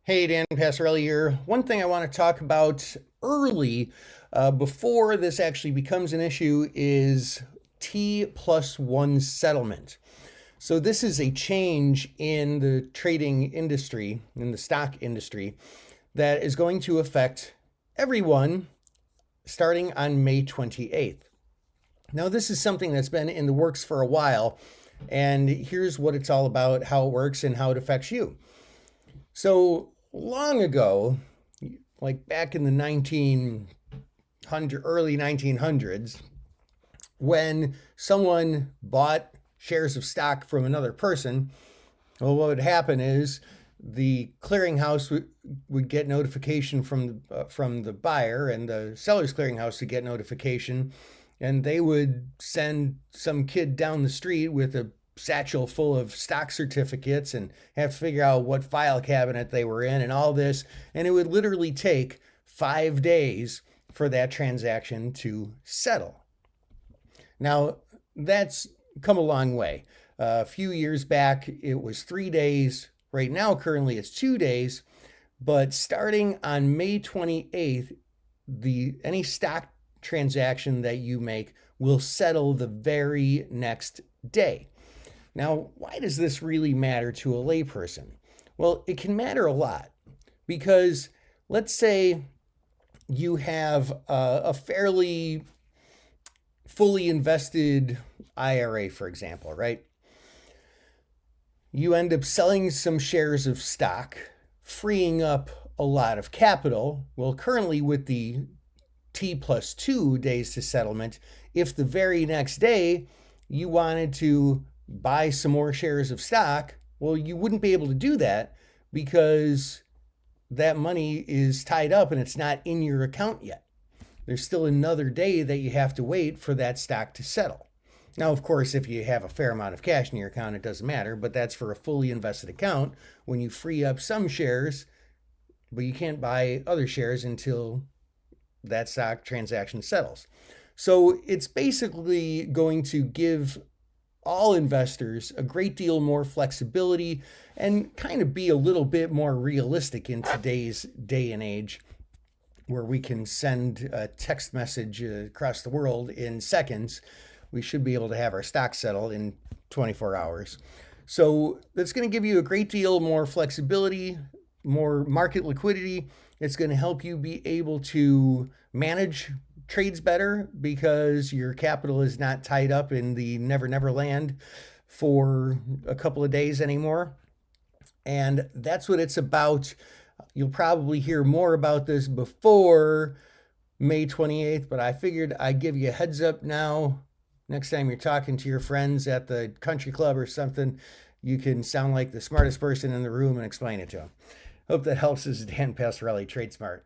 Hey, Dan Passarelli here. One thing I want to talk about early, before this actually becomes an issue, is T+1 settlement. So, this is a change in the trading industry, in the stock industry, that is going to affect everyone starting on May 28th. Now, this is something that's been in the works for a while, and here's what it's all about, how it works, and how it affects you. So long ago, like back in the early 1900s, when someone bought shares of stock from another person, well, what would happen is the clearinghouse would get notification from the buyer, and the seller's clearinghouse would get notification, and they would send some kid down the street with a satchel full of stock certificates and have to figure out what file cabinet they were in and all this. And it would literally take 5 days for that transaction to settle. Now, that's come a long way. A few years back, it was 3 days. Right now, currently, it's 2 days. But starting on May 28th, any stock transaction that you make will settle the very next day. Now, why does this really matter to a layperson? Well, it can matter a lot because let's say you have a fairly fully invested IRA, for example, right? You end up selling some shares of stock, freeing up a lot of capital. Well, currently with the T+2 days to settlement, if the very next day you wanted to buy some more shares of stock, well, you wouldn't be able to do that because that money is tied up and it's not in your account yet. There's still another day that you have to wait for that stock to settle. Now, of course, if you have a fair amount of cash in your account, it doesn't matter, but that's for a fully invested account when you free up some shares, but you can't buy other shares until that stock transaction settles. So it's basically going to give all investors a great deal more flexibility and kind of be a little bit more realistic in today's day and age where we can send a text message across the world in seconds. We should be able to have our stock settled in 24 hours. So that's going to give you a great deal more flexibility, more market liquidity. It's going to help you be able to manage trades better because your capital is not tied up in the never never land for a couple of days anymore. And that's what it's about. You'll probably hear more about this before May 28th, but I figured I'd give you a heads up now. Next time you're talking to your friends at the country club or something, you can sound like the smartest person in the room and explain it to them. Hope that helps. This is Dan Passarelli, Trade Smart.